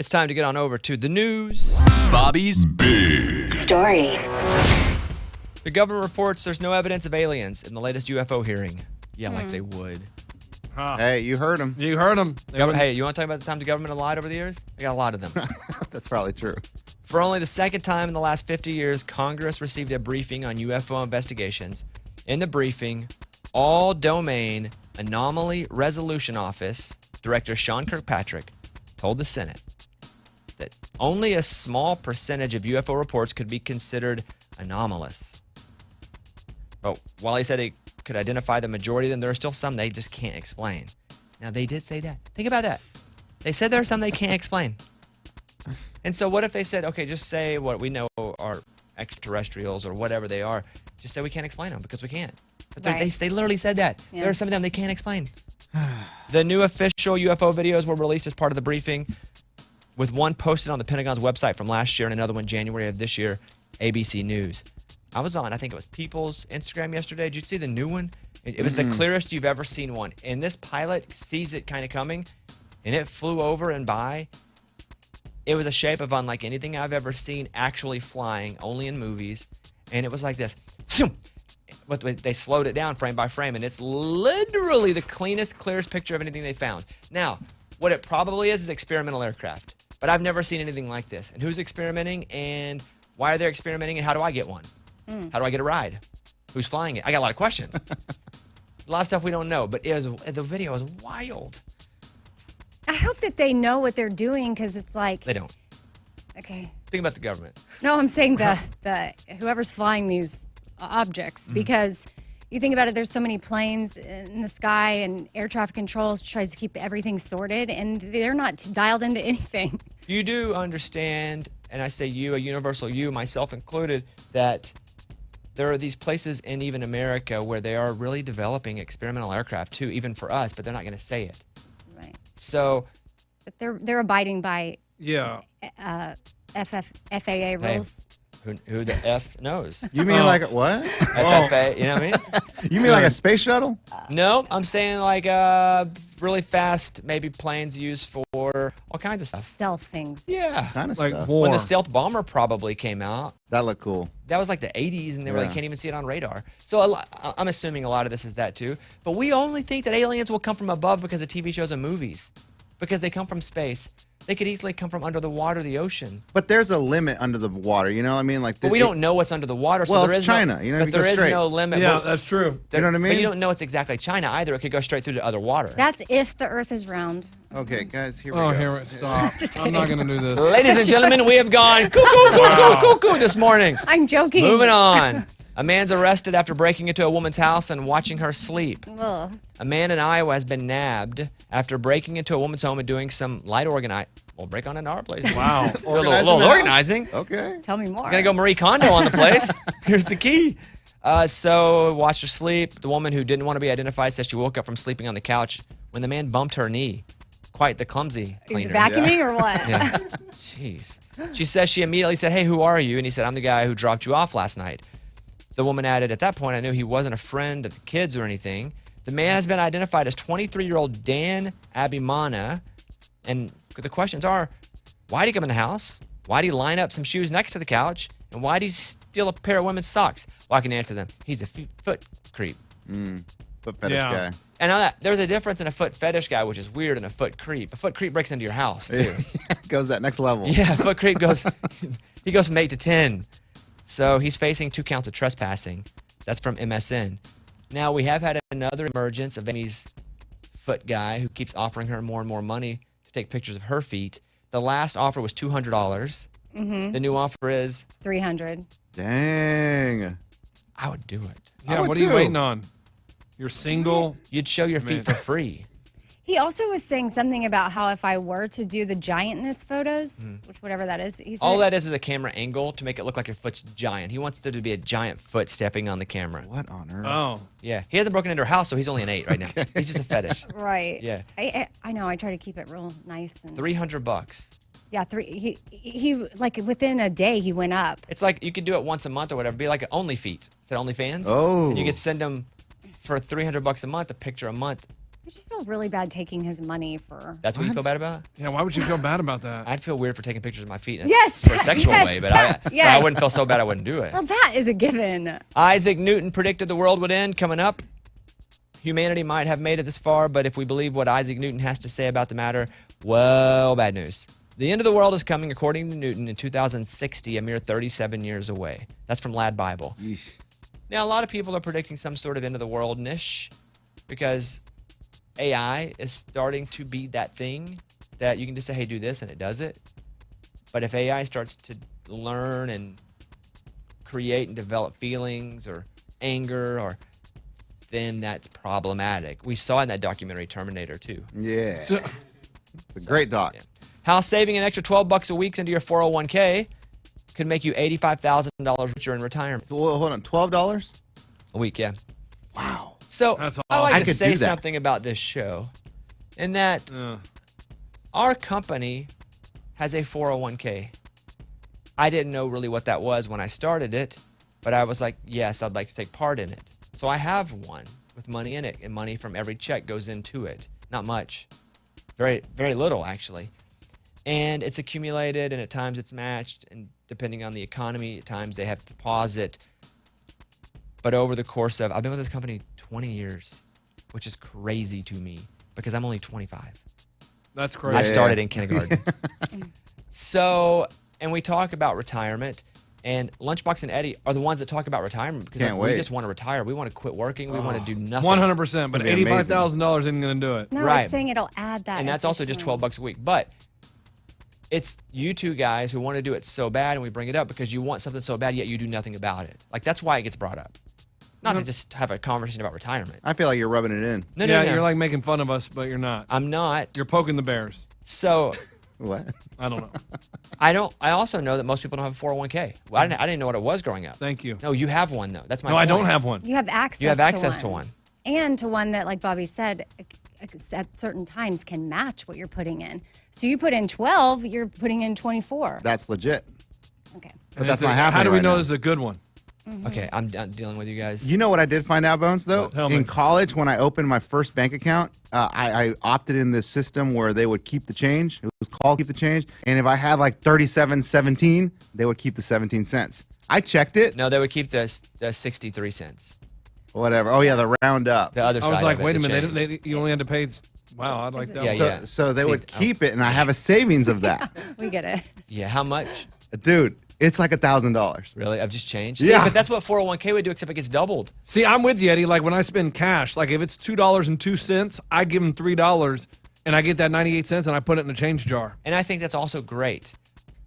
It's time to get on over to the news. Bobby's Big Stories. The government reports there's no evidence of aliens in the latest UFO hearing. Yeah, like they would. Huh. Hey, you heard him. You heard him. Hey, you want to talk about the time the government lied over the years? I got a lot of them. That's probably true. For only the second time in the last 50 years, Congress received a briefing on UFO investigations. In the briefing, All-Domain Anomaly Resolution Office Director Sean Kirkpatrick told the Senate that only a small percentage of UFO reports could be considered anomalous. But while he said he could identify the majority of them, there are still some they just can't explain. Now, they did say that. Think about that. They said there are some they can't explain. And so what if they said, okay, just say what we know are extraterrestrials or whatever they are. Just say we can't explain them because we can't. But they literally said that. Yeah. There are some of them they can't explain. The new official UFO videos were released as part of the briefing, with one posted on the Pentagon's website from last year and another one January of this year, ABC News. I was on, I think it was People's Instagram yesterday. Did you see the new one? It was the clearest you've ever seen one. And this pilot sees it kind of coming, and it flew over and by. It was a shape of unlike anything I've ever seen actually flying, only in movies. And it was like this. But they slowed it down frame by frame, and it's literally the cleanest, clearest picture of anything they found. Now, what it probably is experimental aircraft. But I've never seen anything like this. And who's experimenting, and why are they experimenting, and how do I get one? How do I get a ride? Who's flying it? I got a lot of questions. A lot of stuff we don't know, but the video is wild. I hope that they know what they're doing, because it's like... They don't. Okay. Think about the government. No, I'm saying the whoever's flying these objects, because you think about it, there's so many planes in the sky, and air traffic controls tries to keep everything sorted, and they're not dialed into anything. You do understand, and I say you, a universal you, myself included, that there are these places in even America where they are really developing experimental aircraft too, even for us, but they're not going to say it. Right. So, but they're abiding by FAA rules. Who the F knows? You mean like what? FFA, you know what I mean? You mean like a space shuttle? No, I'm saying like really fast, maybe planes used for all kinds of stuff. Stealth things. Yeah. Kind of Like stuff. war. When the stealth bomber probably came out. That looked cool. That was like the 80s, and they were like, can't even see it on radar. So I'm assuming a lot of this is that too. But we only think that aliens will come from above because of TV shows and movies. Because they come from space. They could easily come from under the water, the ocean. But there's a limit under the water, you know what I mean? Like, But we don't know what's under the water. So well, there it's is China. No, you know, but there is no limit. Yeah, that's true. You know what I mean? But you don't know it's exactly China either. It could go straight through to other water. That's if the Earth is round. Okay, guys, here we go. Oh, here it stop. Just I'm not going to do this. Ladies and gentlemen, we have gone cuckoo this morning. I'm joking. Moving on. A man's arrested after breaking into a woman's house and watching her sleep. Ugh. A man in Iowa has been nabbed after breaking into a woman's home and doing some light organizing. We'll break on into our place. Wow. A little organizing. Okay. Tell me more. Gonna go Marie Kondo on the place. Here's the key. So watched her sleep. The woman who didn't want to be identified says she woke up from sleeping on the couch when the man bumped her knee. Quite the clumsy He's cleaner. vacuuming or what? Yeah. Jeez. She says she immediately said, "Hey, who are you?" And he said, "I'm the guy who dropped you off last night." The woman added, "At that point, I knew he wasn't a friend of the kids or anything." The man has been identified as 23-year-old Dan Abimana. And the questions are, why did he come in the house? Why did he line up some shoes next to the couch? And why did he steal a pair of women's socks? Well, I can answer them. He's a foot creep. Foot fetish guy. And there's a difference in a foot fetish guy, which is weird, and a foot creep. A foot creep breaks into your house, too. Goes that next level. Yeah, foot creep goes, he goes from 8 to 10. So he's facing 2 counts of trespassing. That's from MSN. Now, we have had another emergence of Amy's foot guy who keeps offering her more and more money to take pictures of her feet. The last offer was $200. The new offer is $300. Dang. I would do it. Yeah, what are you waiting on? You're single. You'd show your feet for free. He also was saying something about how if I were to do the giantness photos, which whatever that is, he said, all that is a camera angle to make it look like your foot's giant. He wants there to be a giant foot stepping on the camera. What on earth? Oh. Yeah, he hasn't broken into her house, so he's only an 8 right now. He's just a fetish. Right. Yeah. I know. I try to keep it real nice. And $300. yeah, he like within a day he went up. It's like you could do it once a month or whatever. Be like Only Feet. Is that OnlyFans? Oh. And you could send them for $300 a month, a picture a month. just feel really bad taking his money for. That's what you feel bad about? Yeah, why would you feel bad about that? I'd feel weird for taking pictures of my feet in Yes, for a sexual yes, way, but that- but I yes. wouldn't feel so bad I wouldn't do it. Well, that is a given. Isaac Newton predicted the world would end. Coming up, humanity might have made it this far, but if we believe what Isaac Newton has to say about the matter, well, bad news. The end of the world is coming, according to Newton, in 2060, a mere 37 years away. That's from Lad Bible. Yeesh. Now, a lot of people are predicting some sort of end of the world niche because AI is starting to be that thing that you can just say, hey, do this, and it does it. But if AI starts to learn and create and develop feelings or anger, then that's problematic. We saw in that documentary Terminator 2. Yeah. So, It's a great doc. Yeah. How saving an extra $12 a week into your 401k could make you $85,000 richer in retirement. Well, hold on. $12? A week, yeah. Wow. So That's I like awesome. I to could say do that. something about this show, in that our company has a 401k. I didn't know really what that was when I started it, but I was like, yes, I'd like to take part in it. So I have one with money in it, and money from every check goes into it. Not much. Very, very little, actually. And it's accumulated, and at times it's matched, and depending on the economy, at times they have to pause it. But over the course of, I've been with this company 20 years, which is crazy to me because I'm only 25. that's I crazy. started in kindergarten. So, and we talk about retirement, and Lunchbox and Eddie are the ones that talk about retirement because Can't we wait. just want to retire. We want to quit working. We want to do nothing. 100%, but It's gonna be amazing. $85,000 isn't going to do it. No, Right. it's saying it'll add that. And that's also just additional- $12 a week. But it's you two guys who want to do it so bad, and we bring it up because you want something so bad, yet you do nothing about it. Like, that's why it gets brought up. Not to just have a conversation about retirement. I feel like you're rubbing it in. No, Yeah, no, no. you're like making fun of us, but you're not. I'm not. You're poking the bears. So What? I don't know. I also know that most people don't have a 401k. Well, I didn't know what it was growing up. Thank you. No, you have one though. That's my No, I don't point. have one. You have access. You have access to one. and to one that, like Bobby said, at certain times can match what you're putting in. So you put in 12, you're putting in 24. That's legit. Okay. But that's Is it- not happening How do we right know now. this is a good one? Okay, I'm done dealing with you guys. You know what I did find out, Bones, though? Tell me. In college, when I opened my first bank account, I opted in this system where they would keep the change. It was called Keep the Change. And if I had like 37.17, they would keep the 17 cents. I checked it. No, they would keep the 63 cents. Whatever. Oh, yeah, the round up. The other I side. was like, of it, wait a the minute. change. You only had to pay. Wow, I'd like that. Yeah, one. so, yeah. so they See, would keep it, and I have a savings of that. We get it. Yeah, how much? Dude, it's like $1,000. Really? I've just changed? Yeah. See, but that's what 401k would do, except it gets doubled. See, I'm with you, Eddie. Like when I spend cash, like if it's $2.02, I give them $3, and I get that 98 cents, and I put it in a change jar. And I think that's also great.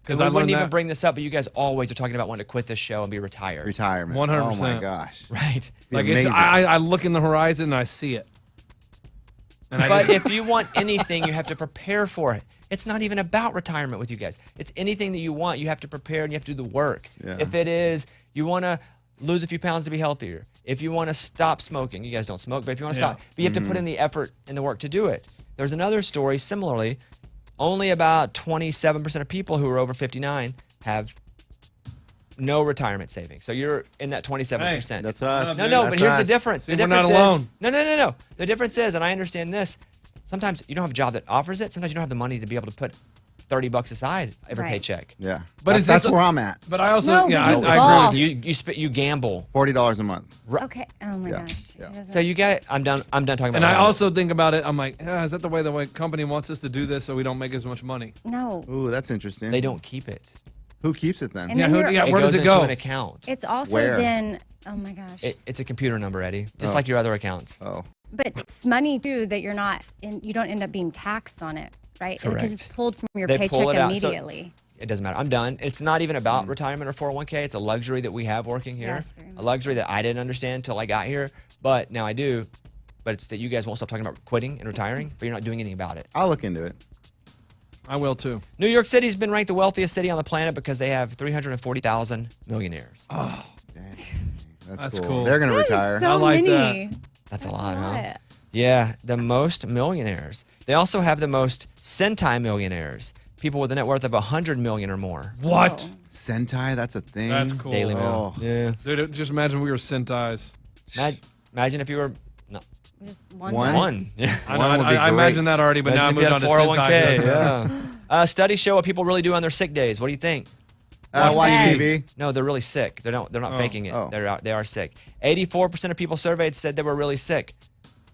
Because We I wouldn't learned even that. bring this up, but you guys always are talking about wanting to quit this show and be retired. Retirement. 100%. Oh, my gosh. Right. Be Like it's, amazing. I look in the horizon and I see it. And I But just- if you want anything, you have to prepare for it. It's not even about retirement with you guys. It's anything that you want, you have to prepare and you have to do the work. Yeah. If it is, you want to lose a few pounds to be healthier. If you want to stop smoking, you guys don't smoke, but if you want to Yeah. stop, but you have to put in the effort and the work to do it. There's another story similarly. Only about 27% of people who are over 59 have no retirement savings. So you're in that 27%. That's us. No, That's but here's the us. difference. See, The we're not difference alone. is no. The difference is, and I understand this. Sometimes you don't have a job that offers it. Sometimes you don't have the money to be able to put $30 aside every Right. paycheck. Yeah. But is that's this a- where I'm at. But I also, No, yeah, but I you agree golf. with you. You gamble. $40 a month. Okay. Oh my Yeah. gosh. Yeah. It doesn't- So you got. I'm done talking about. And I retirement. also think about it. I'm like, is that the way company wants us to do this so we don't make as much money? No. Ooh, that's interesting. They don't keep it. Who keeps it then? And Yeah, then you're- yeah. It Where goes does it into go? an account. It's also Where? then. Oh my gosh. It's a computer number, Eddie, just Oh. like your other accounts. Oh. But it's money too that you're not. You don't end up being taxed on it, right? Because Correct. it's pulled from your They paycheck pull it out. So- immediately. It doesn't matter. I'm done. It's not even about retirement or 401k. It's a luxury that we have working here. Yes, very a much luxury so. that I didn't understand until I got here, but now I do. But it's that you guys won't stop talking about quitting and retiring, but you're not doing anything about it. I'll look into it. I will too. New York City has been ranked the wealthiest city on the planet because they have 340,000 millionaires. Dang. That's That's cool. cool. They're going to That is retire. so I like many. That's a lot, a huh? lot. Yeah, the most millionaires. They also have the most centimillionaires, people with a net worth of 100 million or more. What? Sentai, that's a thing. That's cool. Daily Mail. Oh. Yeah. Dude, just imagine we were Sentais. Imagine if you were. No. Just one. One? less. One. Yeah. I, One would be I imagine great. that already, but now I Imagine moved if on you to had a syntax. 401k. Yeah. Studies show what people really do on their sick days. What do you think? Watch bed. TV. No, they're really sick. They're not faking it. Oh. They are sick. 84% of people surveyed said they were really sick.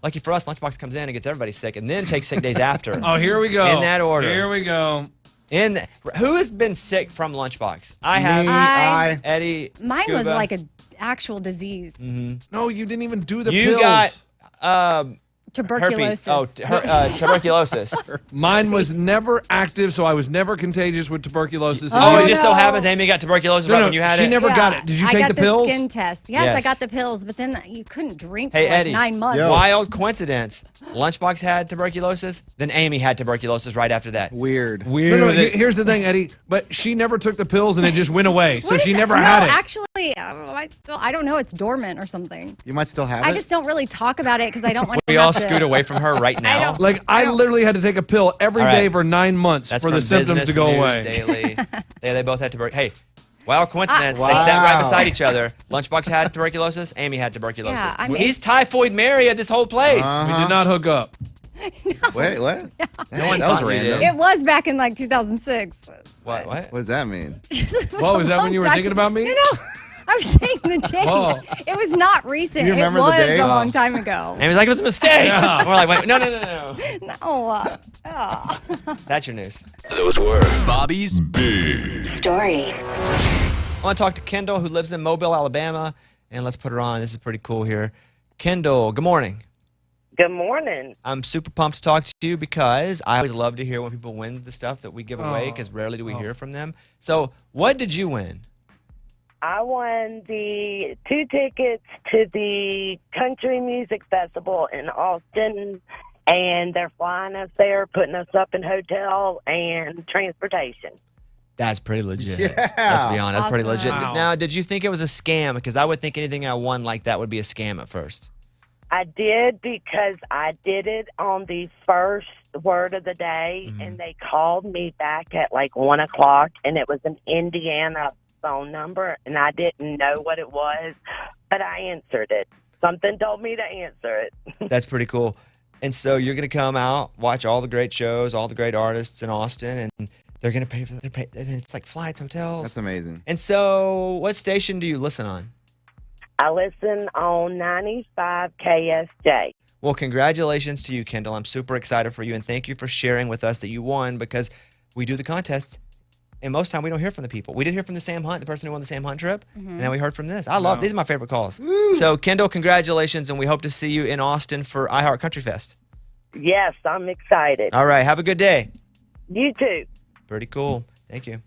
Lucky for us, Lunchbox comes in and gets everybody sick, and then takes sick days after. Oh, here we go. In that order. Here we go. Who has been sick from Lunchbox? I have. I Eddie. Mine was Scuba. like an actual disease. No, you didn't even do the You pills. got Tuberculosis. herpes. Tuberculosis. Mine was never active, so I was never contagious with tuberculosis. Oh, Oh, it just so no. happens Amy got tuberculosis right when you had she it. never got it. Did you take I the got pills? the skin test. Yes, Yes. I got the pills, but then you couldn't drink Hey, for like Eddie. 9 months. Yo. Wild coincidence. Lunchbox had tuberculosis, then Amy had tuberculosis right after that. weird. Weird. No, here's the thing, Eddie. But she never took the pills, and it just went away. So What she is never it? had no, it. Actually, I don't know. It's dormant or something. You might still have it. I just don't really talk about it because I don't want We to. all scoot away from her right now. don't- Like I literally had to take a pill every All day right. for 9 months That's for from the symptoms to Business go News away. Daily. They both had tuberculosis. Hey, wild coincidence. They Wow. sat right beside each other. Lunchbox had tuberculosis. Amy had tuberculosis. Yeah, I mean- He's typhoid Mary at this whole place. We did not hook up. Wait, what? No one that was thought you random. did. It was back in like 2006. What? What does that mean? Whoa, is that when you were thinking about me? No, I'm saying the date. Whoa. It was not recent. You remember it the was date? a long time ago. Amy's like, it was a mistake. Yeah. And we're like, wait, no. No. That's your news. Those were Bobby's Big Stories. I want to talk to Kendall, who lives in Mobile, Alabama, and let's put her on. This is pretty cool here. Kendall, good morning. Good morning. I'm super pumped to talk to you because I always love to hear when people win the stuff that we give away because rarely do we hear from them. So, what did you win? I won the 2 tickets to the Country Music Festival in Austin, and they're flying us there, putting us up in hotel and transportation. That's pretty legit. Yeah. Let's be honest. That's pretty Awesome. legit. Wow. Now, did you think it was a scam? Because I would think anything I won like that would be a scam at first. I did because I did it on the first word of the day, and they called me back at like 1 o'clock, and it was an Indiana phone number, and I didn't know what it was, but I answered it. Something told me to answer it. That's pretty cool. And so you're going to come out, watch all the great shows, all the great artists in Austin, and they're going to pay for and it's like flights, hotels. That's amazing. And so what station do you listen on? I listen on 95 KSJ. Well, congratulations to you, Kendall. I'm super excited for you, and thank you for sharing with us that you won because we do the contests, and most time we don't hear from the people. We did hear from the Sam Hunt, the person who won the Sam Hunt trip, and then we heard from this. I love these are my favorite calls. So, Kendall, congratulations, and we hope to see you in Austin for iHeart Country Fest. Yes, I'm excited. All right, have a good day. You too. Pretty cool. Thank you.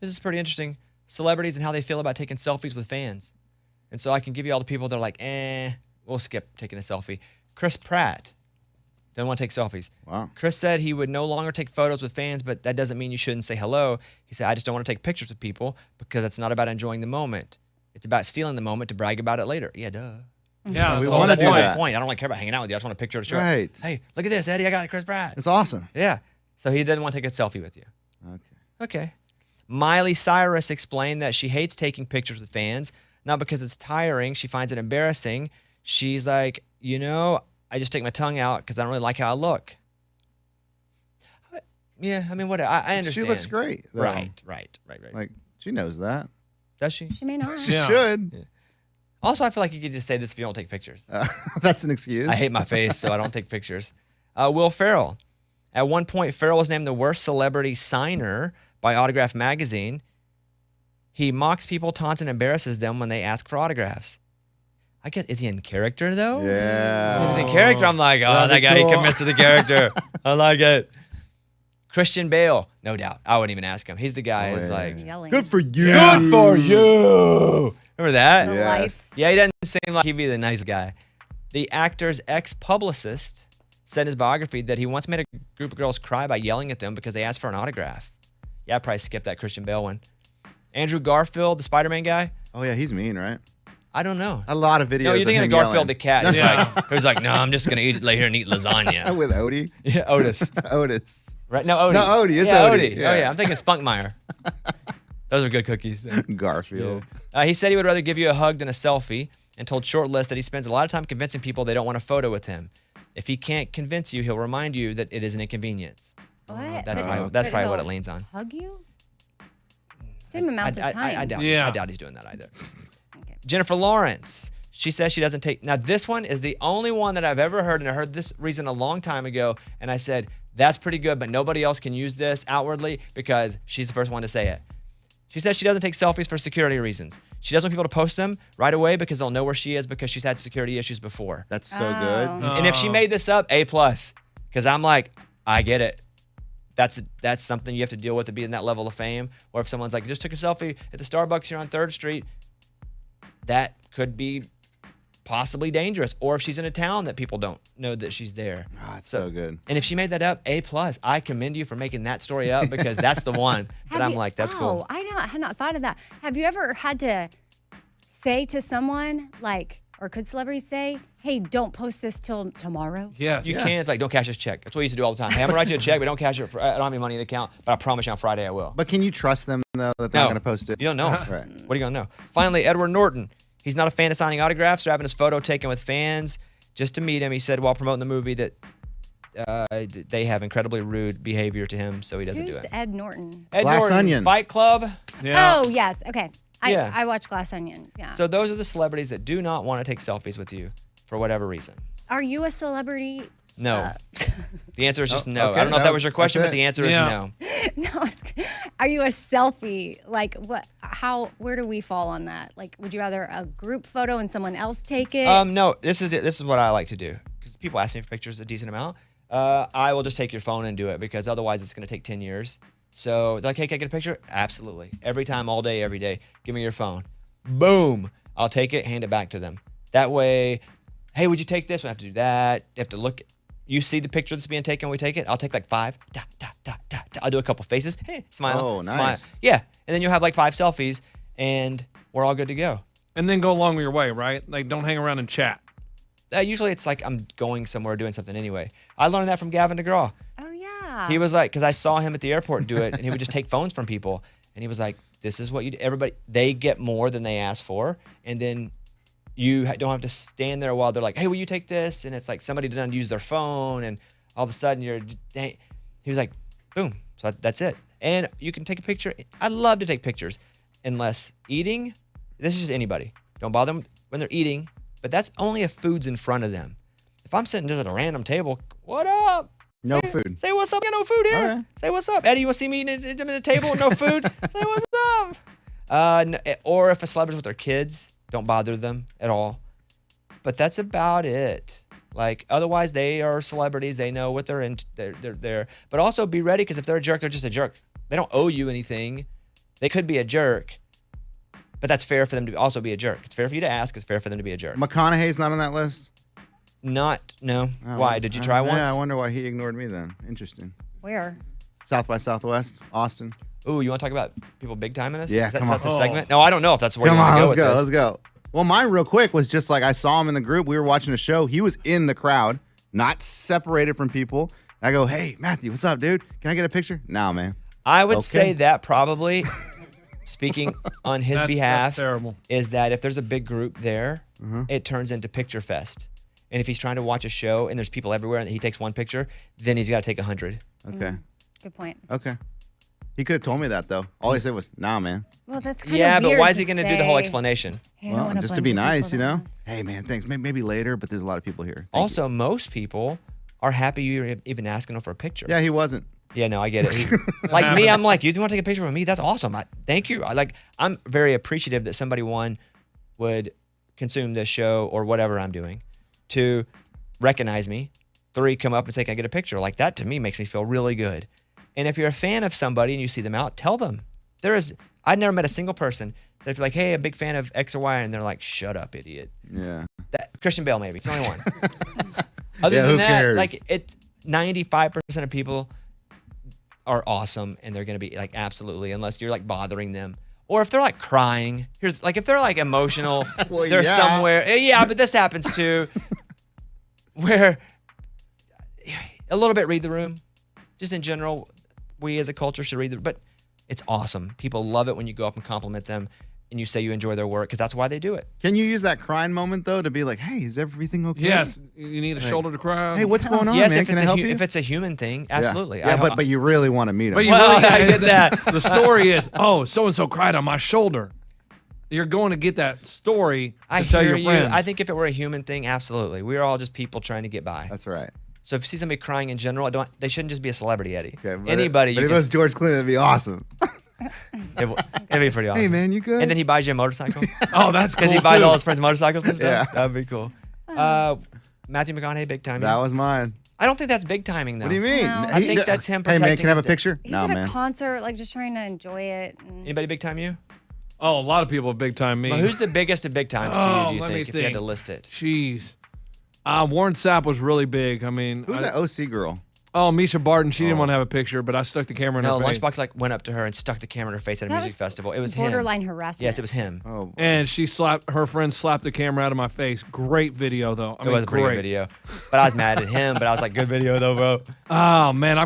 This is pretty interesting. Celebrities and how they feel about taking selfies with fans. And so I can give you all the people that are like, we'll skip taking a selfie. Chris Pratt doesn't want to take selfies. Wow. Chris said he would no longer take photos with fans, but that doesn't mean you shouldn't say hello. He said, I just don't want to take pictures with people because it's not about enjoying the moment. It's about stealing the moment to brag about it later. Yeah, duh. Yeah, We that's wanna That's do the whole that. point. I don't like care about hanging out with you. I just want a picture to show. Right. Hey, look at this, Eddie. I got Chris Pratt. It's awesome. Yeah. So he didn't want to take a selfie with you. Okay. Okay. Miley Cyrus explained that she hates taking pictures with fans, not because it's tiring. She finds it embarrassing. She's like, I just take my tongue out because I don't really like how I look. Yeah, I mean, what I understand. She looks great. though. Right. Like, she knows that. Does she? She may not. She Yeah. should. Also, I feel like you could just say this if you don't take pictures. That's an excuse. I hate my face, so I don't take pictures. Will Ferrell. At one point, Ferrell was named the worst celebrity signer by Autograph magazine. He mocks people, taunts, and embarrasses them when they ask for autographs. I guess, is he in character, though? Yeah. If he's in character, I'm like, That'd that be guy, cool. he commits to the character. I like it. Christian Bale, no doubt. I wouldn't even ask him. He's the guy who's yeah. like, Yelling. Good for you. good for you. Remember that? The Yes. lights. Yeah, he doesn't seem like he'd be the nice guy. The actor's ex-publicist said in his biography that he once made a group of girls cry by yelling at them because they asked for an autograph. Yeah, I'd probably skip that Christian Bale one. Andrew Garfield, the Spider-Man guy, Oh, yeah, he's mean, right? I don't know. A lot of videos. No, you're thinking of him Garfield yelling. the cat. Who's like, no, I'm just going to lay here and eat lasagna. With Odie. Yeah, Otis. Otis. Right? No, Odie. No, Odie. It's yeah, Odie. Oh, yeah. I'm thinking Spunkmeyer. Those are good cookies. Garfield. He said he would rather give you a hug than a selfie and told Shortlist that he spends a lot of time convincing people they don't want a photo with him. If he can't convince you, he'll remind you that it is an inconvenience. What? That's But- probably, but what he'll it leans on. Hug you? Same amount of time. I doubt, Yeah. I doubt he's doing that either. Jennifer Lawrence. She says she doesn't take. Now, this one is the only one that I've ever heard, and I heard this reason a long time ago, and I said, that's pretty good, but nobody else can use this outwardly because she's the first one to say it. She says she doesn't take selfies for security reasons. She doesn't want people to post them right away because they'll know where she is because she's had security issues before. That's so good. And if she made this up, A+. Because I'm like, I get it. That's something you have to deal with to be in that level of fame. Or if someone's like, just took a selfie at the Starbucks here on 3rd Street, that could be possibly dangerous. Or if she's in a town that people don't know that she's there. Oh, it's so good. And if she made that up, A+. I commend you for making that story up because that's the one that I'm like, that's cool. I had not thought of that. Have you ever had to say to someone, like, or could celebrities say, hey, don't post this till tomorrow? Yes. You can. It's like, don't cash this check. That's what we used to do all the time. Hey, I'm going to write you a check, but don't cash it. I don't have any money in the account, but I promise you on Friday I will. But can you trust them, though, that they're No. not going to post it? You don't know. Right. What are you going to know? Finally, Edward Norton. He's not a fan of signing autographs or having his photo taken with fans. Just to meet him, he said while promoting the movie that they have incredibly rude behavior to him, so he doesn't Who's do it. Ed Norton? Ed Glass Norton, Onion. Fight Club. Yeah. Oh, yes. Okay. Yeah. I watch Glass Onion. Yeah. So those are the celebrities that do not want to take selfies with you for whatever reason. Are you a celebrity? No. The answer is just no. okay, I don't know if that was your that's question, but it. the answer is Yeah. no. No. Are you a selfie? Like what? How? Where do we fall on that? Like, would you rather a group photo and someone else take it? No, this is it. This is what I like to do because people ask me for pictures a decent amount. I will just take your phone and do it because otherwise it's going to take 10 years. So they're like, hey, can I get a picture? Absolutely. Every time, all day, every day. Give me your phone. Boom. I'll take it, hand it back to them. That way, hey, would you take this? We have to do that. You have to look. You see the picture that's being taken, we take it. I'll take like 5. Da, da, da, da, da. I'll do a couple faces. Hey, smile. Oh, smile. nice. Yeah. And then you'll have like 5 selfies and we're all good to go. And then go along your way, right? Like, don't hang around and chat. Usually it's like I'm going somewhere doing something anyway. I learned that from Gavin DeGraw. oh yeah. He was like, because I saw him at the airport do it, and he would just take phones from people, and he was like, "This is what you do. Everybody, they get more than they ask for, and then you don't have to stand there while they're like, hey, will you take this?" And it's like somebody didn't use their phone, and all of a sudden he was like, boom. So that's it. And you can take a picture. I love to take pictures, unless eating. This is just anybody. Don't bother them when they're eating, but that's only if food's in front of them. If I'm sitting just at a random table, what up? No food. Say what's up. Got no food here. Okay. Say what's up. Eddie, you want to see me at a table with no food? Say what's up. Or if a celebrity's with their kids, don't bother them at all. But that's about it. Like, otherwise, they are celebrities. They know what they're in. They're there. But also be ready because if they're a jerk, they're just a jerk. They don't owe you anything. They could be a jerk, but that's fair for them to also be a jerk. It's fair for you to ask. It's fair for them to be a jerk. McConaughey's not on that list? No. Why? Did you try once? Yeah, I wonder why he ignored me then. Interesting. Where? South by Southwest, Austin. Ooh, you want to talk about people big timing us? Yeah, is that, come is on. that the segment? No, I don't know if that's where Come you want on, to go let's with go. this. Let's go. Well, mine real quick was just like I saw him in the group. We were watching a show. He was in the crowd, not separated from people. I go, hey, Matthew, what's up, dude? Can I get a picture? No, man. I would Okay. say that probably, speaking on his behalf, That's terrible. is that if there's a big group there, it turns into picture fest. And if he's trying to watch a show and there's people everywhere and he takes one picture, then he's got to take 100. Okay. Good point. Okay. He could have told me that, though. All he said was, nah, man. Well, that's kind of Yeah, but weird why is he going going to do the whole explanation? Hey, I don't Well, want a just to bunch be of nice, people you know? that- Hey, man, thanks. Maybe later, but there's a lot of people here. Thank you. Also, most people are happy you're even asking them for a picture. Yeah, he wasn't. Yeah, no, I get it. Like me, I'm like, you want to take a picture with me? That's awesome. Thank you. I'm very appreciative that somebody, one, would consume this show or whatever I'm doing. Two, recognize me. Three, come up and say, can I get a picture? Like that to me makes me feel really good. And if you're a fan of somebody and you see them out, tell them. I've never met a single person that if you're like, hey, I'm a big fan of X or Y, and they're like, shut up, idiot. Yeah. Christian Bale, maybe. It's the only one. Other Yeah, than who that, cares? like it's 95% of people are awesome and they're gonna be like absolutely, unless you're like bothering them. Or if they're like crying, if they're like emotional, Well, they're yeah. somewhere. Yeah, but this happens too. Where a little bit read the room. Just in general, we as a culture should read but it's awesome. People love it when you go up and compliment them and you say you enjoy their work because that's why they do it. Can you use that crying moment, though, to be like, hey, is everything okay? Yes, you need a shoulder to cry on. Hey, what's going on, Yes, man? if Can it's I help you? if it's a human thing, Yeah. absolutely. Yeah, but you really want to meet him. But you Well, really, I get that. The story is, oh, so-and-so cried on my shoulder. You're going to get that story to I tell hear your you. friends. I think if it were a human thing, absolutely. We're all just people trying to get by. That's right. So if you see somebody crying in general, they shouldn't just be a celebrity, Eddie. Okay, but Anybody. But you if it can, was George Clooney, it'd be awesome. it'd be pretty awesome. Hey, man, you good? And then he buys you a motorcycle Oh, that's cool because he buys too. all his friends motorcycles and stuff. Yeah. That'd be cool. Matthew McConaughey, big timing. That was mine. I don't think that's big timing though. What do you mean? No. I think that's him Hey, man, protecting can I have a his dick. picture? He's No, at a man. concert, like just trying to enjoy it. And Anybody big time you? Oh, a lot of people big time me. Well, who's the biggest of big times to Oh, you? Do you let me think if you had think. to list it? Jeez. Warren Sapp was really big. I mean, Who's that OC girl? Oh, Misha Barton. She didn't want to have a picture, but I stuck the camera in No, her face. Lunchbox like went up to her and stuck the camera in her face at a that music was festival. It was borderline him. harassment. Yes, it was him. Oh, And her friend slapped the camera out of my face. Great video, though. It was a pretty good video. But I was mad at him, but I was like, good video though, bro. Oh, man,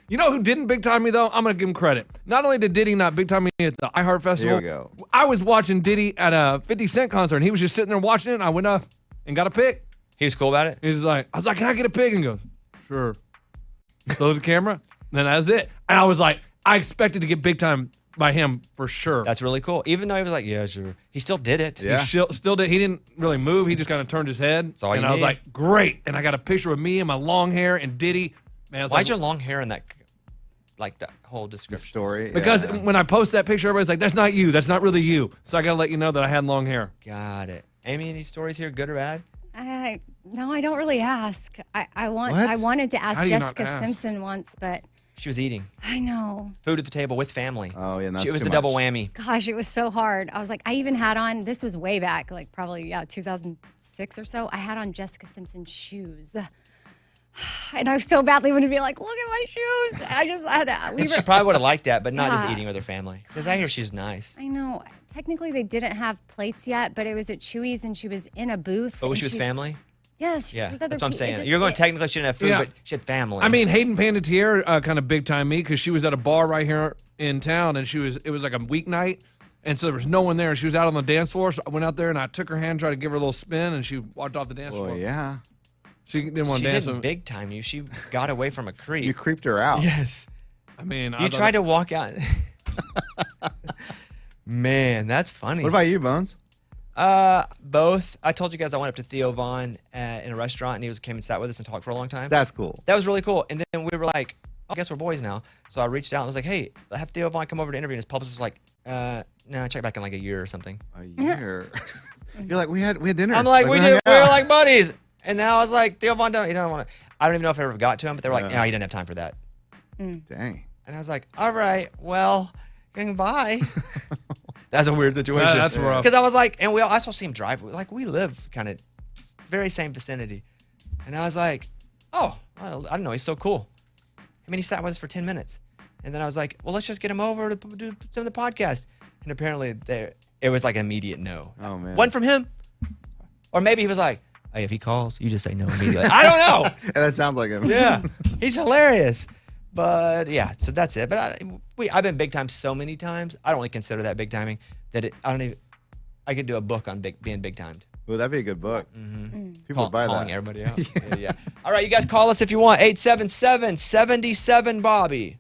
you know who didn't big time me, though? I'm going to give him credit. Not only did Diddy not big time me at the iHeart Festival, we go. I was watching Diddy at a 50 Cent concert, and he was just sitting there watching it, and I went up and got a pic. He was cool about it? I was like, can I get a pic? And he goes, sure. Throw the camera. Then that's it. And I was like, I expected to get big time by him for sure. That's really cool. Even though he was like, yeah, sure. He still did it. Yeah. He still did. He didn't really move. He just kind of turned his head. all And you I was need. like, great. And I got a picture of me and my long hair and Diddy. Man, I was Why'd like, your long hair in that, like that whole The description? story. because yeah. when I post that picture, everybody's like, that's not you. That's not really you. So I got to let you know that I had long hair. Got it. Amy, any stories here, good or bad? No, I don't really ask. I What? wanted to ask How do you not Jessica ask? Simpson once, but She was eating I know. food at the table with family. Oh, yeah, that's It was too the double much. whammy. Gosh, it was so hard. I was like, I even had on, this was way back, like probably 2006 or so. I had on Jessica Simpson shoes. And I so badly wanted to be like, look at my shoes. I just had She probably would have liked that, but not just Yeah. eating with her family. Because I hear she's nice. I know. Technically, they didn't have plates yet, but it was at Chewy's and she was in a booth. But was and she with she's- family? Yes. Yeah, with that's other what I'm pe- it saying. just- You're going it- technically she didn't have food, Yeah. but she had family. I mean, Hayden Panettiere kind of big time me because she was at a bar right here in town, and it was like a weeknight, and so there was no one there. She was out on the dance floor, so I went out there and I took her hand, tried to give her a little spin, and she walked off the dance Well, floor. yeah. She didn't want she to dance didn't with me. big time you. She got away from a creep. You creeped her out. Yes. I mean, You tried to walk out. Man, that's funny. What about you, Bones? Both. I told you guys I went up to Theo Vaughn in a restaurant, and he came and sat with us and talked for a long time. That's cool. That was really cool. And then we were like, oh, I guess we're boys now. So I reached out and was like, hey, have Theo Vaughn come over to interview. And his publicist was like, no, check back in like a year or something. A year. You're like, we had dinner. I'm like, we hung were out. like buddies. And now I was like, Theo Vaughn, he don't want to. I don't even know if I ever got to him, but they were like, Yeah. no, he didn't have time for that. Dang. And I was like, all right, well, Bye. That's a weird situation. That's rough. Because I was like, and I saw him drive. Like, we live kind of very same vicinity. And I was like, oh, well, I don't know. He's so cool. I mean, he sat with us for 10 minutes. And then I was like, well, let's just get him over to do some of the podcast. And apparently it was like an immediate no. Oh, man. One from him. Or maybe he was like, hey, if he calls, you just say no immediately. I don't know. That sounds like him. Yeah. He's hilarious. But yeah, so that's it. But I've been big time so many times. I don't really consider that big timing. I could do a book on being big timed. Well, that'd be a good book. People would buy Calling that. everybody out. Yeah. All right, you guys call us if you want. 877-77-Bobby.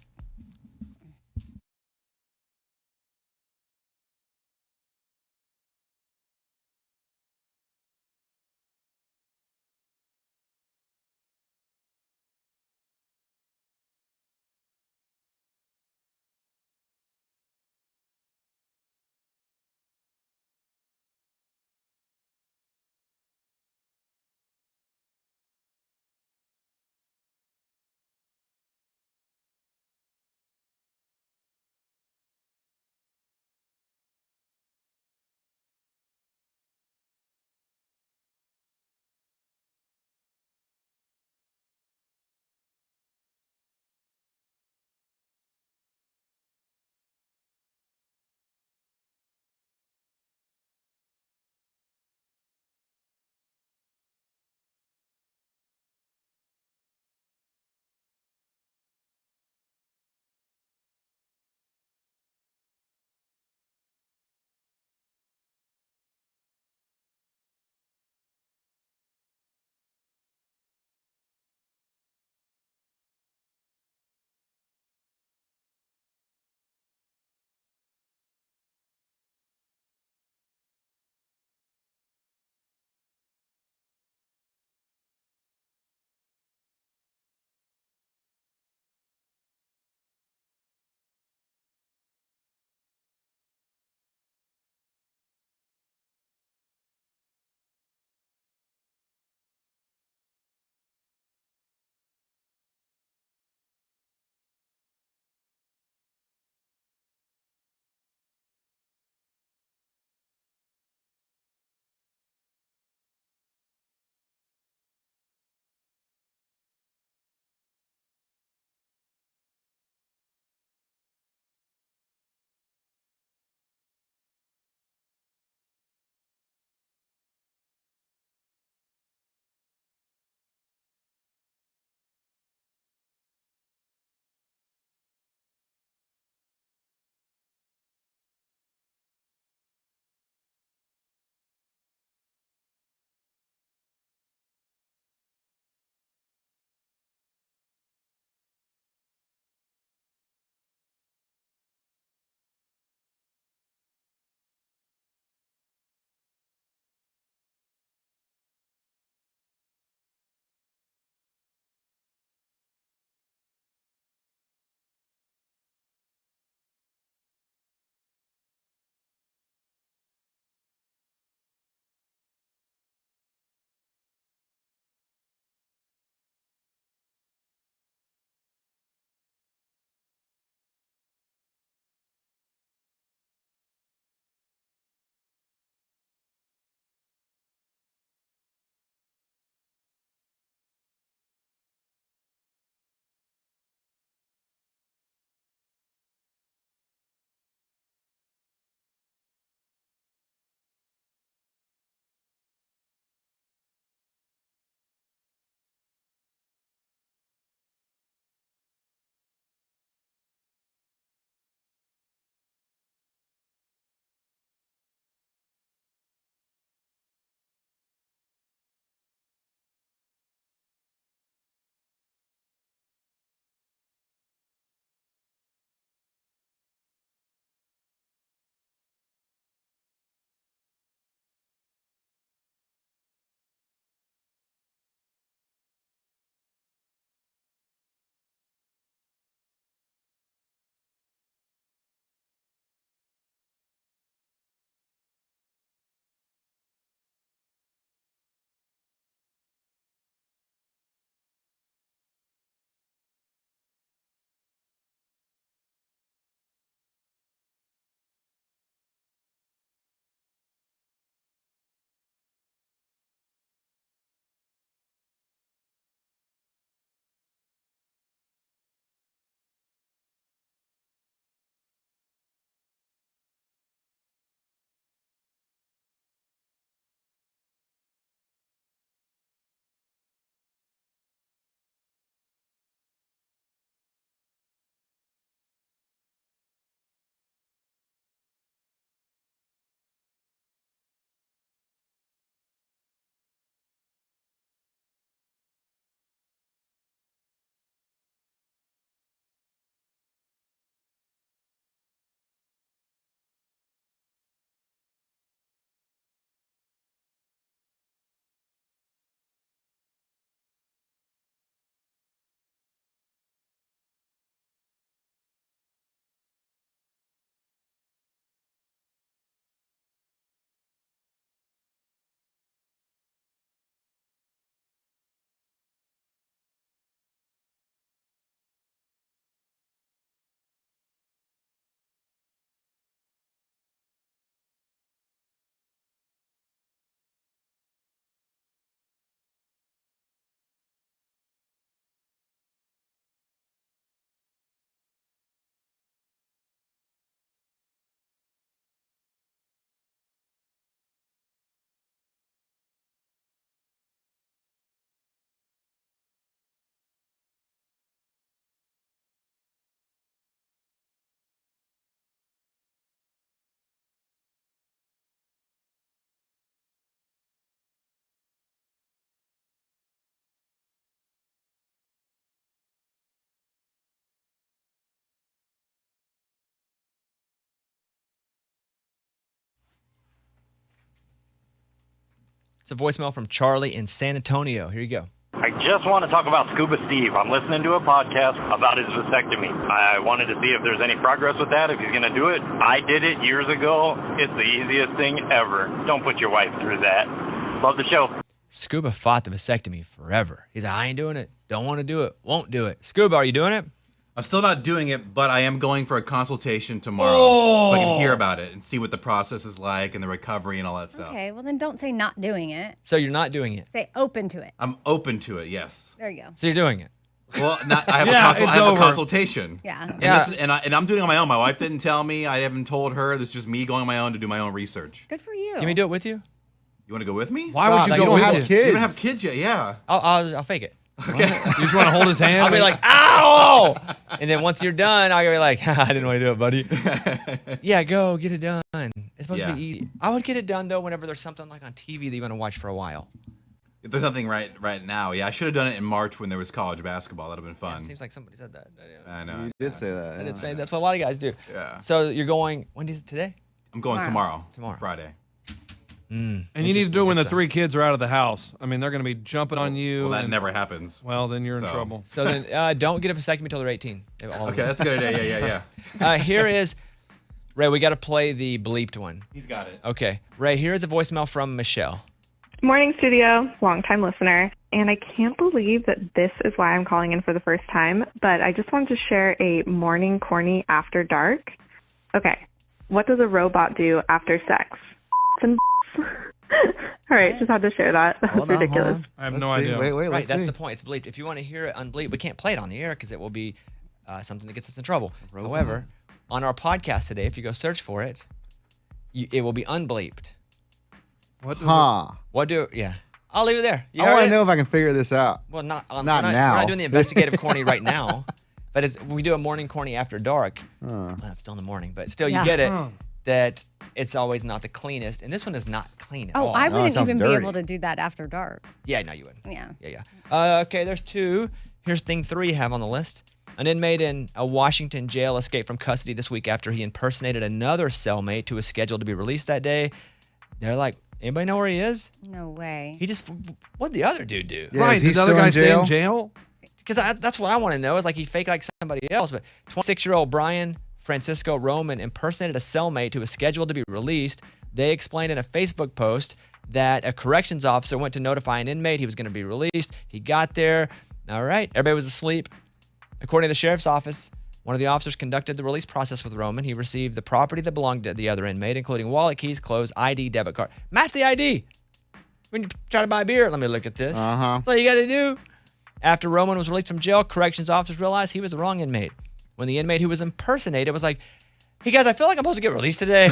It's a voicemail from Charlie in San Antonio. Here you go. I just want to talk about Scuba Steve. I'm listening to a podcast about his vasectomy. I wanted to see if there's any progress with that, if he's going to do it. I did it years ago. It's the easiest thing ever. Don't put your wife through that. Love the show. Scuba fought the vasectomy forever. He's like, I ain't doing it. Don't want to do it. Won't do it. Scuba, are you doing it? I'm still not doing it, but I am going for a consultation tomorrow so I can hear about it and see what the process is like and the recovery and all that stuff. Okay, well then don't say not doing it. So you're not doing it? Say open to it. I'm open to it, yes. There you go. So you're doing it? Well, I have a consultation. Yeah. And I'm doing it on my own. My wife didn't tell me. I haven't told her. This is just me going on my own to do my own research. Good for you. Can we do it with you? You want to go with me? Why would you Like, go you with don't you? have You kids. don't have kids yet, yeah. I'll fake it. Okay. You just want to hold his hand? I'll be like, ow! And then once you're done, I'll be like, I didn't want to do it, buddy. Yeah, go get it done. It's supposed to be easy. I would get it done, though, whenever there's something like on TV that you want to watch for a while. If there's nothing right now, yeah. I should have done it in March when there was college basketball. That would have been Yeah, fun. it seems like somebody said that. I know. You did say that. I yeah. did say that's what a lot of guys do. Yeah. So you're going, when is it today? I'm going tomorrow. Friday. And you need to do it when the 3 kids are out of the house. I mean, they're going to be jumping on you. Well, that never happens. Well, then you're in trouble. So then don't get a vasectomy until they're 18. Okay, that's a good idea. Yeah. Here is, Ray, we got to play the bleeped one. He's got it. Okay. Ray, here is a voicemail from Michelle. Morning, studio. Long-time listener. And I can't believe that this is why I'm calling in for the first time, but I just wanted to share a morning corny after dark. Okay. What does a robot do after sex? And all right, just had to share that. That was ridiculous. I have no idea. Wait, Right, let's that's see. the point. It's bleeped. If you want to hear it unbleeped, we can't play it on the air because it will be something that gets us in trouble. However, on our podcast today, if you go search for it, it will be unbleeped. Yeah. I'll leave it there. You I heard want it? to know if I can figure this out. Well, not now. We're not doing the investigative corny right now, but we do a morning corny after dark. Well, it's still in the morning, but still, you get it. That it's always not the cleanest, and this one is not clean at all. I wouldn't sounds even be dirty. able to do that after dark. Yeah, no, you wouldn't. Yeah. Okay, there's 2. Here's thing 3 you have on the list. An inmate in a Washington jail escaped from custody this week after he impersonated another cellmate who was scheduled to be released that day. They're like, anybody know where he is? No way. What'd the other dude do? Yeah, Right, is he did the other still guy in stay jail? in jail? Because that's what I want to know is like he faked like somebody else. But 26-year-old Brian Francisco Roman impersonated a cellmate who was scheduled to be released. They explained in a Facebook post that a corrections officer went to notify an inmate he was going to be released. He got there. All right. Everybody was asleep. According to the sheriff's office, one of the officers conducted the release process with Roman. He received the property that belonged to the other inmate, including wallet, keys, clothes, ID, debit card. Match the ID. When you try to buy beer, let me look at this. That's all you got to do. After Roman was released from jail, corrections officers realized he was the wrong inmate. When the inmate who was impersonated was like, hey guys, I feel like I'm supposed to get released today.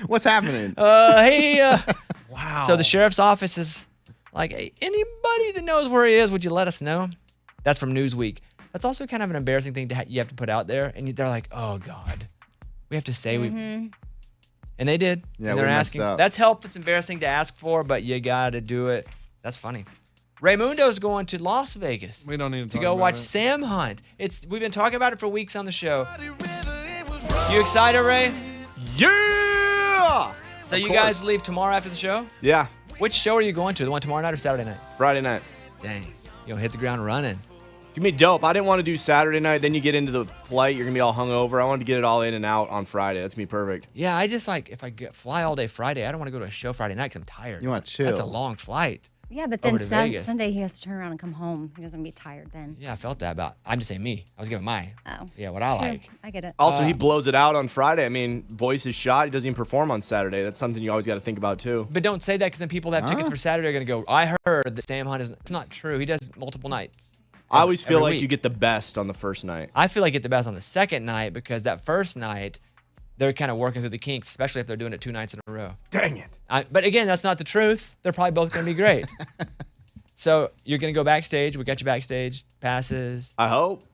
What's happening? Wow. So the sheriff's office is like, hey, anybody that knows where he is, would you let us know? That's from Newsweek. That's also kind of an embarrassing thing you have to put out there. And they're like, oh God, we have to say we. And they did. Yeah, and they're we messed asking. up. That's help that's embarrassing to ask for, but you got to do it. That's funny. Raymundo's going to Las Vegas. We don't need to talk go about watch it. Sam Hunt. We've been talking about it for weeks on the show. You excited, Ray? Yeah! So you guys leave tomorrow after the show? Yeah, Which show are you going to? The one tomorrow night or Saturday night? Friday night. Dang. You'll hit the ground running. It's gonna be dope. I didn't want to do Saturday night. Then you get into the flight, you're gonna be all hungover. I wanted to get it all in and out on Friday. That's gonna be perfect. Yeah, I just like, if I fly all day Friday, I don't want to go to a show Friday night because I'm tired. You wanna That's chill. a long flight. Yeah, but then Over to Vegas. Sunday he has to turn around and come home. He doesn't be tired then. Yeah, I felt that about. I'm just saying me. I was giving what I True. like. I get it. Also, he blows it out on Friday. I mean, voice is shot. He doesn't even perform on Saturday. That's something you always got to think about too. But don't say that because then people that have tickets for Saturday are going to go, I heard that Sam Hunt is. It's not true. He does multiple nights. I always feel every like week. you get the best on the first night. I feel like get the best on the second night because that first night, they're kind of working through the kinks, especially if they're doing it 2 nights in a row. Dang it. But again, that's not the truth. They're probably both going to be great. So you're going to go backstage. We got you backstage passes. I hope.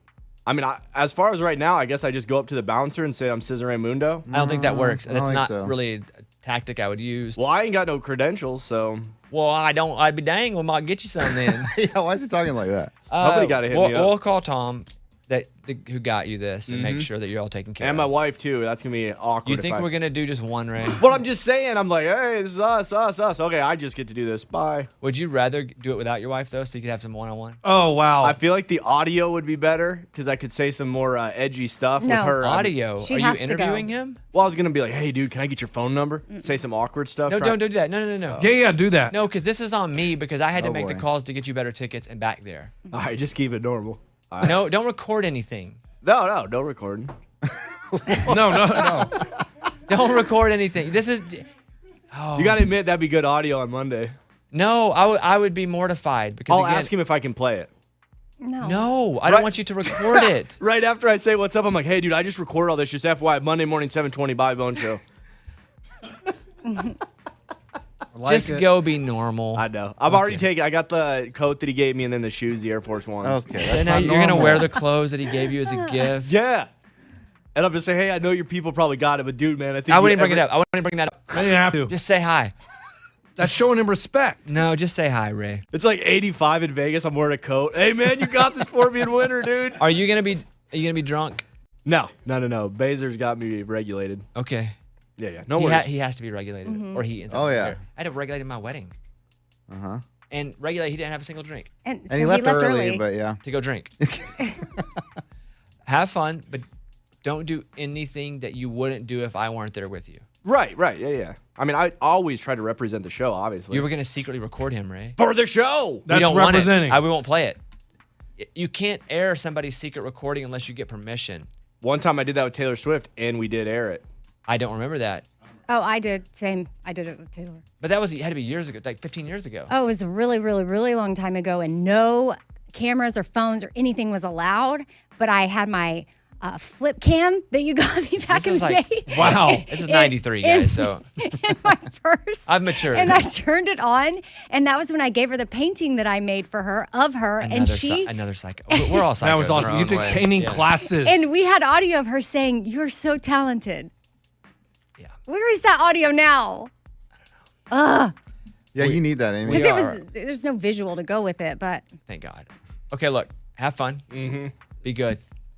I mean, as far as right now, I guess I just go up to the bouncer and say I'm Cesar Raymundo. I don't think that works, and I it's don't not think so. really a tactic I would use. Well, I ain't got no credentials, so Well, I don't. I'd be dang. We might get you some then. Yeah, why is he talking like that? somebody got to hit me up. We'll call Tom. who got you this and make sure that you're all taken care of. And my wife too. That's gonna be awkward. You think we're gonna do just one, Ray? Well, I'm just saying. I'm like, hey, this is us. Okay, I just get to do this. Bye. Would you rather do it without your wife though, so you could have some one-on-one? Oh wow. I feel like the audio would be better because I could say some more edgy stuff with her. Audio. She Are you has to interviewing go. him? Well, I was gonna be like, hey, dude, can I get your phone number? Say some awkward stuff. No, don't do that. No. Yeah, do that. No, because this is on me because I had to Oh, make the boy. calls to get you better tickets and back there. All right, just keep it normal. No, don't record anything. No recording. No. Don't record anything. This is. You gotta admit that'd be good audio on Monday. No, I would be mortified because I'll again, ask him if I can play it. No, I don't want you to record it. Right after I say what's up, I'm like, hey, dude, I just recorded all this. Just FYI, Monday morning, 7:20, Bobby Bone Show. Just go be normal. I know. I've already taken. I got the coat that he gave me, and then the shoes, the Air Force Ones. Okay, So that's now not you're gonna normal. wear the clothes that he gave you as a gift. Yeah. And I'm just saying, hey, I know your people probably got it, but dude, man, I think I wouldn't bring it up. I wouldn't bring that up. I didn't have to. Just say hi. That's showing him respect. No, just say hi, Ray. It's like 85 in Vegas. I'm wearing a coat. Hey, man, you got this for me in winter, dude. Are you gonna be drunk? No. Bazer's got me regulated. Okay. Yeah. No He, worries. he has to be regulated, or he ends up. Oh, yeah. there. I had to regulate my wedding. Uh-huh. And regulate, he didn't have a single drink And, so And he left early, but yeah. to go drink. Have fun, but don't do anything that you wouldn't do if I weren't there with you. Right. Yeah. I mean, I always try to represent the show, obviously. You were gonna secretly record him, Ray. for the show. We That's don't want it. representing. We won't play it. You can't air somebody's secret recording unless you get permission. One time I did that with Taylor Swift, and we did air it. I don't remember that. Oh, I did. Same. I did it with Taylor. But that had to be years ago, like 15 years ago. Oh, it was a really, really, really long time ago, and no cameras or phones or anything was allowed. But I had my flip cam that you got me back This in is the like- day. Wow. This is 93, guys, so. In my purse. I've matured. And I turned it on, and that was when I gave her the painting that I made for her of her, and she. Another psycho. We're all psychos. That was in our awesome. You own took way. painting Yeah. classes. And we had audio of her saying, "You're so talented." Yeah. Where is that audio now? Yeah, you need that, Amy. Because there's no visual to go with it, but Thank God. Okay, look. Have fun. Mm-hmm. Be good.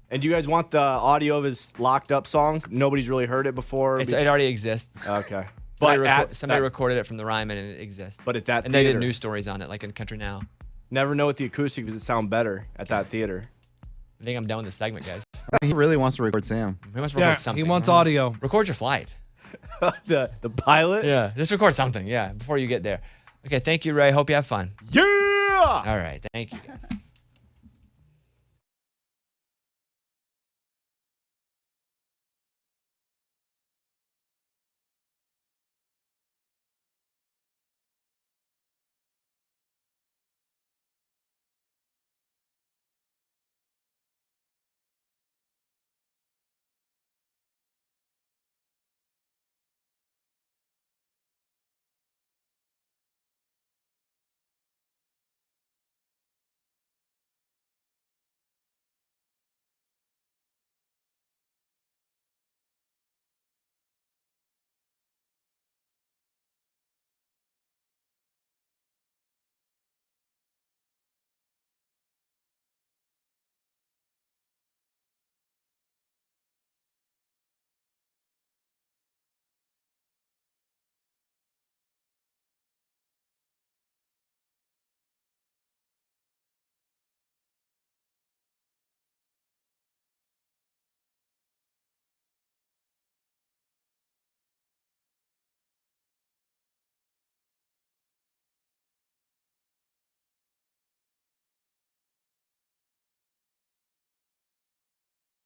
And do you guys want the audio of his locked up song? Nobody's really heard it before. It already exists. Okay. Somebody recorded it from the Ryman and it exists. But at that and they did theater. news stories on it, like in Country Now. Never know what the acoustic does it sound better at that theater. I think I'm done with this segment, guys. He really wants to record Sam. We must record Yeah, something. he wants audio. Record your flight. the pilot? Yeah, just record something. Yeah, before you get there. Okay, thank you, Ray. Hope you have fun. Yeah! All right, thank you, guys.